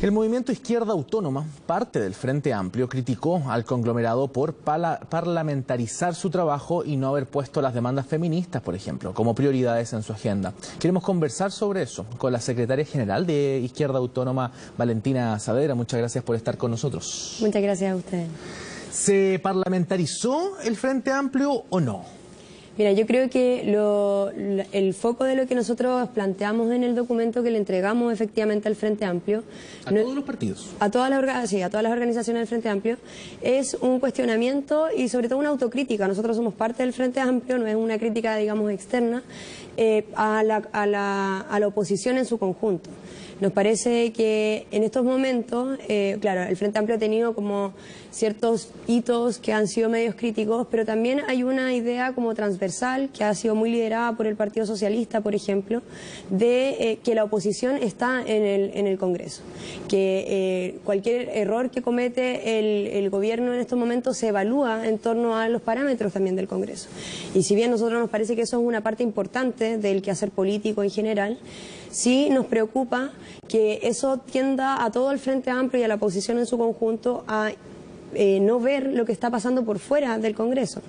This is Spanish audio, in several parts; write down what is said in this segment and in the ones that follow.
El movimiento Izquierda Autónoma, parte del Frente Amplio, criticó al conglomerado por parlamentarizar su trabajo y no haber puesto las demandas feministas, por ejemplo, como prioridades en su agenda. Queremos conversar sobre eso con la secretaria general de Izquierda Autónoma, Valentina Saavedra. Muchas gracias por estar con nosotros. Muchas gracias a ustedes. ¿Se parlamentarizó el Frente Amplio o no? Mira, yo creo que el foco de lo que nosotros planteamos en el documento que le entregamos efectivamente al Frente Amplio... ¿A todos los partidos? A todas las organizaciones del Frente Amplio, es un cuestionamiento y sobre todo una autocrítica. Nosotros somos parte del Frente Amplio, no es una crítica, digamos, externa, a la oposición en su conjunto. Nos parece que en estos momentos, claro, el Frente Amplio ha tenido como ciertos hitos que han sido medios críticos, pero también hay una idea como transversal que ha sido muy liderada por el Partido Socialista, por ejemplo, de que la oposición está en el Congreso, que cualquier error que comete el gobierno en estos momentos se evalúa en torno a los parámetros también del Congreso. Y si bien a nosotros nos parece que eso es una parte importante del quehacer político en general, sí nos preocupa que eso tienda a todo el Frente Amplio y a la oposición en su conjunto a no ver lo que está pasando por fuera del Congreso.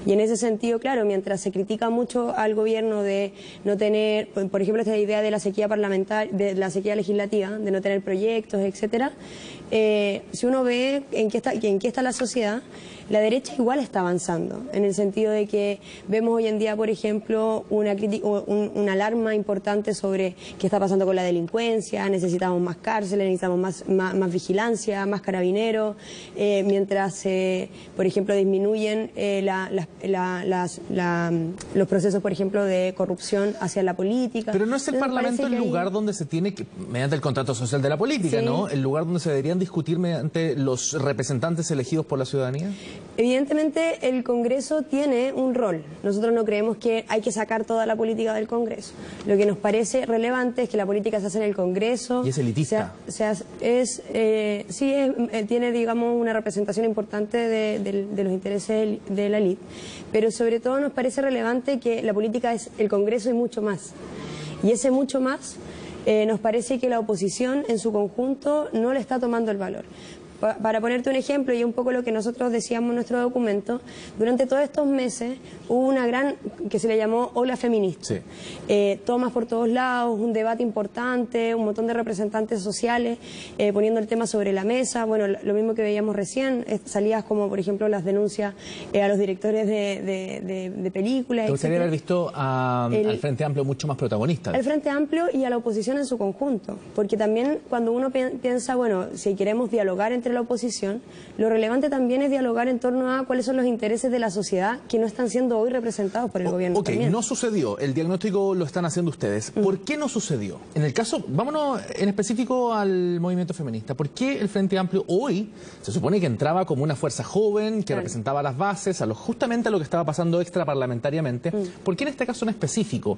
Y en ese sentido, claro, mientras se critica mucho al gobierno de no tener, por ejemplo, esta idea de la sequía parlamentaria, de la sequía legislativa, de no tener proyectos, etcétera, si uno ve en qué está la sociedad, la derecha igual está avanzando, en el sentido de que vemos hoy en día, por ejemplo, una alarma importante sobre qué está pasando con la delincuencia, necesitamos más cárceles, necesitamos más vigilancia, más carabineros, mientras, por ejemplo, disminuyen los procesos, por ejemplo, de corrupción hacia la política. Pero no es el Parlamento el lugar donde se tiene que, mediante el contrato social de la política, sí, ¿no? El lugar donde se deberían discutir mediante los representantes elegidos por la ciudadanía. Evidentemente el Congreso tiene un rol. Nosotros no creemos que hay que sacar toda la política del Congreso. Lo que nos parece relevante es que la política se hace en el Congreso. ¿Y es elitista? Tiene, digamos, una representación importante de los intereses de la élite. Pero sobre todo nos parece relevante que la política es el Congreso y mucho más. Y ese mucho más nos parece que la oposición en su conjunto no le está tomando el valor. Para ponerte un ejemplo, y un poco lo que nosotros decíamos en nuestro documento, durante todos estos meses hubo una gran, que se le llamó ola feminista. Sí. Tomas por todos lados, un debate importante, un montón de representantes sociales poniendo el tema sobre la mesa. Bueno, lo mismo que veíamos recién, salidas como, por ejemplo, las denuncias a los directores de películas. ¿Te gustaría haber visto al Frente Amplio mucho más protagonista? Al Frente Amplio y a la oposición en su conjunto, porque también cuando uno piensa, bueno, si queremos dialogar entre la oposición, lo relevante también es dialogar en torno a cuáles son los intereses de la sociedad que no están siendo hoy representados por el gobierno. Ok, no sucedió, el diagnóstico lo están haciendo ustedes. ¿Por qué no sucedió? En el caso, vámonos en específico al movimiento feminista. ¿Por qué el Frente Amplio hoy se supone que entraba como una fuerza joven que representaba las bases, justamente a lo que estaba pasando extraparlamentariamente? ¿Por qué en este caso en específico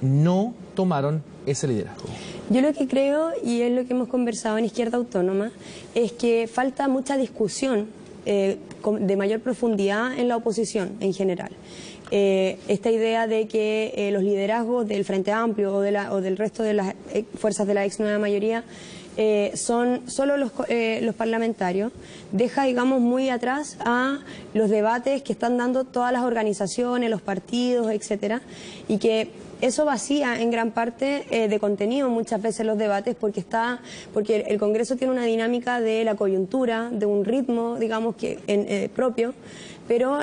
no tomaron ese liderazgo? Yo lo que creo, y es lo que hemos conversado en Izquierda Autónoma, es que falta mucha discusión de mayor profundidad en la oposición en general. Esta idea de que los liderazgos del Frente Amplio o del resto de las fuerzas de la ex nueva mayoría son solo los parlamentarios, deja, digamos, muy atrás a los debates que están dando todas las organizaciones, los partidos, etcétera, y que eso vacía en gran parte de contenido muchas veces los debates porque el Congreso tiene una dinámica de la coyuntura, de un ritmo, digamos, propio, pero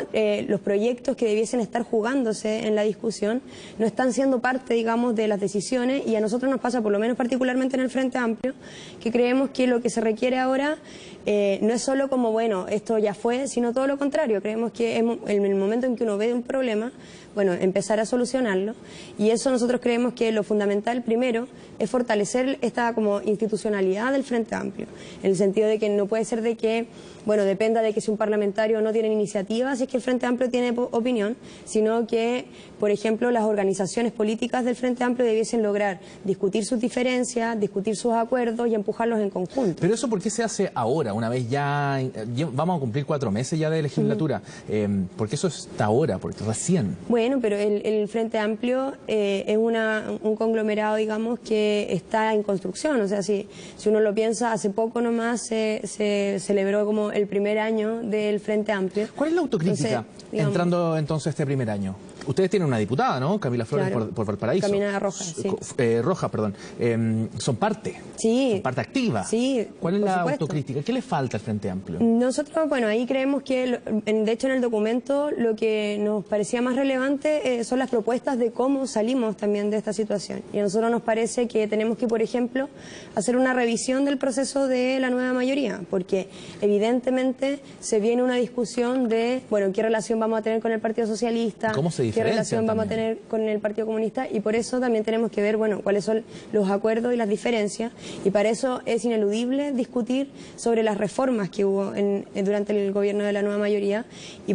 los proyectos que debiesen estar jugándose en la discusión no están siendo parte, digamos, de las decisiones, y a nosotros nos pasa, por lo menos particularmente en el Frente Amplio, que creemos que lo que se requiere ahora no es solo como, bueno, esto ya fue, sino todo lo contrario. Creemos que en el momento en que uno ve un problema, bueno, empezar a solucionarlo, y eso nosotros creemos que lo fundamental primero es fortalecer esta como institucionalidad del Frente Amplio, en el sentido de que no puede ser de que, bueno, dependa de que si un parlamentario no tiene iniciativa negativa si es que el Frente Amplio tiene opinión, sino que, por ejemplo, las organizaciones políticas del Frente Amplio debiesen lograr discutir sus diferencias, discutir sus acuerdos y empujarlos en conjunto. Pero eso, ¿por qué se hace ahora, una vez ya vamos a cumplir 4 meses ya de legislatura? ¿Por qué eso está ahora, porque recién? Bueno, pero el Frente Amplio es un conglomerado, digamos, que está en construcción. O sea, si uno lo piensa, hace poco nomás se celebró como el primer año del Frente Amplio. ¿Cuál es la autocrítica entrando entonces este primer año? Ustedes tienen una diputada, ¿no? Camila Flores, claro, por Valparaíso. Camila Rojas, sí. Rojas, perdón. Son parte. Sí. Son parte activa. Sí. ¿Cuál es la autocrítica? ¿Qué le falta al Frente Amplio? Nosotros, bueno, ahí creemos que, de hecho, en el documento lo que nos parecía más relevante son las propuestas de cómo salimos también de esta situación. Y a nosotros nos parece que tenemos que, por ejemplo, hacer una revisión del proceso de la nueva mayoría, porque evidentemente se viene una discusión de, bueno, qué relación vamos a tener con el Partido Socialista, ¿cómo se qué relación vamos a tener con el Partido Comunista, y por eso también tenemos que ver, bueno, cuáles son los acuerdos y las diferencias, y para eso es ineludible discutir sobre las reformas que hubo durante el gobierno de la nueva mayoría, y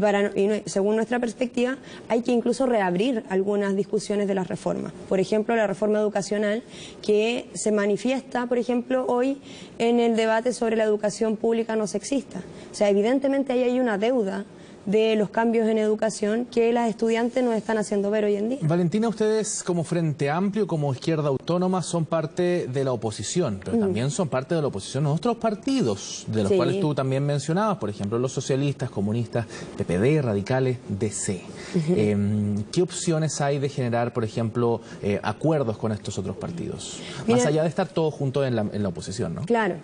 según nuestra perspectiva hay que incluso reabrir algunas discusiones de las reformas. Por ejemplo, la reforma educacional, que se manifiesta, por ejemplo, hoy en el debate sobre la educación pública no sexista. O sea, evidentemente ahí hay una deuda de los cambios en educación que las estudiantes nos están haciendo ver hoy en día. Valentina, ustedes como Frente Amplio, como Izquierda Autónoma, son parte de la oposición, pero también son parte de la oposición otros partidos, de los cuales tú también mencionabas, por ejemplo, los socialistas, comunistas, PPD, radicales, DC. ¿Qué opciones hay de generar, por ejemplo, acuerdos con estos otros partidos? Más allá de estar todos juntos en la oposición, ¿no? Claro.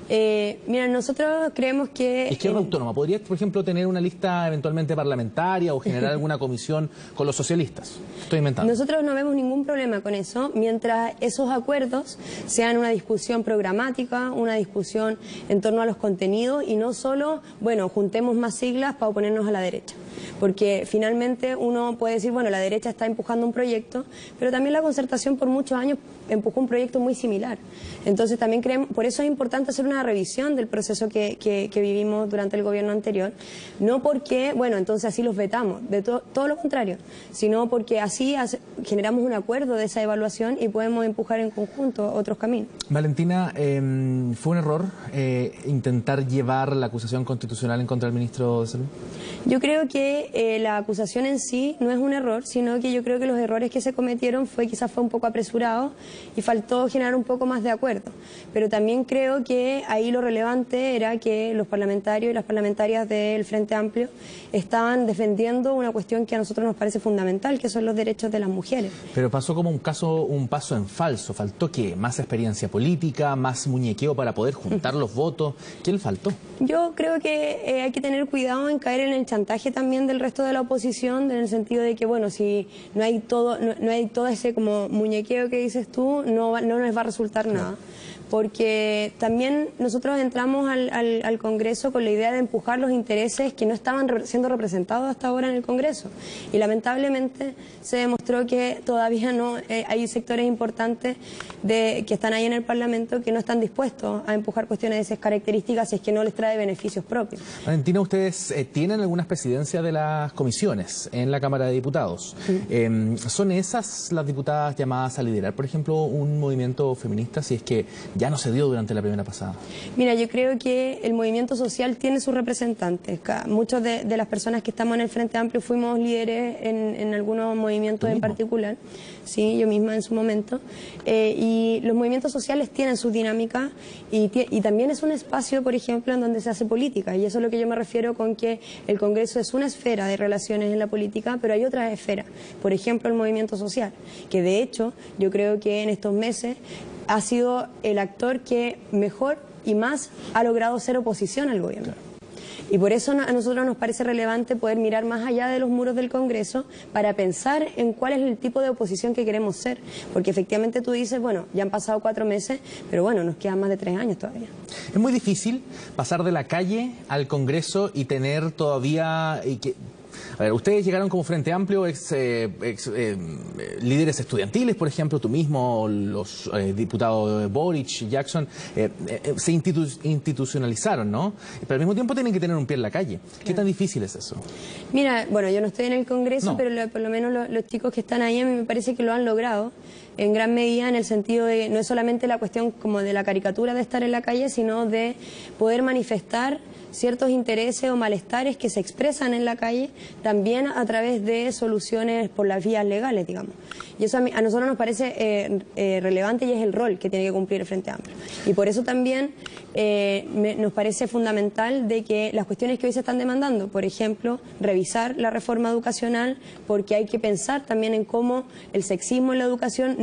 Mira, nosotros creemos que... Izquierda Autónoma, ¿podría, por ejemplo, tener una lista eventualmente parlamentaria o generar alguna comisión con los socialistas? Estoy inventando. Nosotros no vemos ningún problema con eso, mientras esos acuerdos sean una discusión programática, una discusión en torno a los contenidos y no solo, bueno, juntemos más siglas para oponernos a la derecha. Porque finalmente uno puede decir, bueno, la derecha está empujando un proyecto, pero también la Concertación por muchos años empujó un proyecto muy similar. Entonces también creemos, por eso es importante hacer una revisión del proceso que vivimos durante el gobierno anterior, no porque, bueno, entonces así los vetamos, de todo lo contrario, sino porque así generamos un acuerdo de esa evaluación y podemos empujar en conjunto otros caminos. Valentina, ¿fue un error intentar llevar la acusación constitucional en contra del ministro de Salud? Yo creo que la acusación en sí no es un error, sino que yo creo que los errores que se cometieron quizás fue un poco apresurado y faltó generar un poco más de acuerdo. Pero también creo que ahí lo relevante era que los parlamentarios y las parlamentarias del Frente Amplio estaban defendiendo una cuestión que a nosotros nos parece fundamental, que son los derechos de las mujeres. Pero pasó como un paso en falso. ¿Faltó qué? ¿Más experiencia política? ¿Más muñequeo para poder juntar los votos? ¿Qué le faltó? Yo creo que hay que tener cuidado en caer en el chantaje también del resto de la oposición, en el sentido de que, bueno, si no hay todo ese como muñequeo que dices tú, no les va a resultar nada. Porque también nosotros entramos al Congreso con la idea de empujar los intereses que no estaban siendo representados hasta ahora en el Congreso. Y lamentablemente se demostró que todavía no hay sectores importantes que están ahí en el Parlamento que no están dispuestos a empujar cuestiones de esas características si es que no les trae beneficios propios. Valentina, ustedes tienen algunas presidencias de las comisiones en la Cámara de Diputados. ¿Son esas las diputadas llamadas a liderar, por ejemplo, un movimiento feminista, si es que ya no se dio durante la primera pasada? Mira, yo creo que el movimiento social tiene sus representantes. Muchos de las personas que estamos en el Frente Amplio fuimos líderes en algunos movimientos en particular. Sí, yo misma en su momento. Y los movimientos sociales tienen su dinámica y también es un espacio, por ejemplo, en donde se hace política. Y eso es lo que yo me refiero con que el Congreso es una esfera de relaciones en la política, pero hay otras esferas. Por ejemplo, el movimiento social, que de hecho yo creo que en estos meses ha sido el actor que mejor y más ha logrado ser oposición al gobierno. Y por eso a nosotros nos parece relevante poder mirar más allá de los muros del Congreso para pensar en cuál es el tipo de oposición que queremos ser. Porque efectivamente tú dices, bueno, ya han pasado 4 meses, pero bueno, nos quedan más de 3 años todavía. Es muy difícil pasar de la calle al Congreso y tener todavía... A ver, ustedes llegaron como Frente Amplio, líderes estudiantiles, por ejemplo, tú mismo, los diputados Boric, Jackson, se institucionalizaron, ¿no? Pero al mismo tiempo tienen que tener un pie en la calle. ¿Qué tan difícil es eso? Mira, bueno, yo no estoy en el Congreso, No. pero por lo menos los chicos que están ahí a mí me parece que lo han logrado en gran medida, en el sentido de no es solamente la cuestión como de la caricatura de estar en la calle, sino de poder manifestar ciertos intereses o malestares que se expresan en la calle también a través de soluciones por las vías legales, digamos. Y eso a nosotros nos parece relevante y es el rol que tiene que cumplir el Frente Amplio. Y por eso también nos parece fundamental de que las cuestiones que hoy se están demandando, por ejemplo, revisar la reforma educacional, porque hay que pensar también en cómo el sexismo en la educación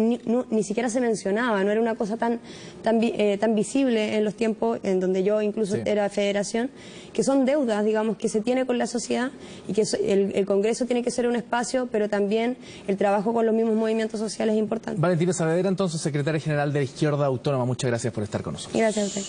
ni siquiera se mencionaba, no era una cosa tan visible en los tiempos en donde yo incluso era federación, que son deudas, digamos, que se tiene con la sociedad y que el Congreso tiene que ser un espacio, pero también el trabajo con los mismos movimientos sociales es importante. Valentina Saavedra, entonces, secretaria general de la Izquierda Autónoma, muchas gracias por estar con nosotros. Gracias a usted.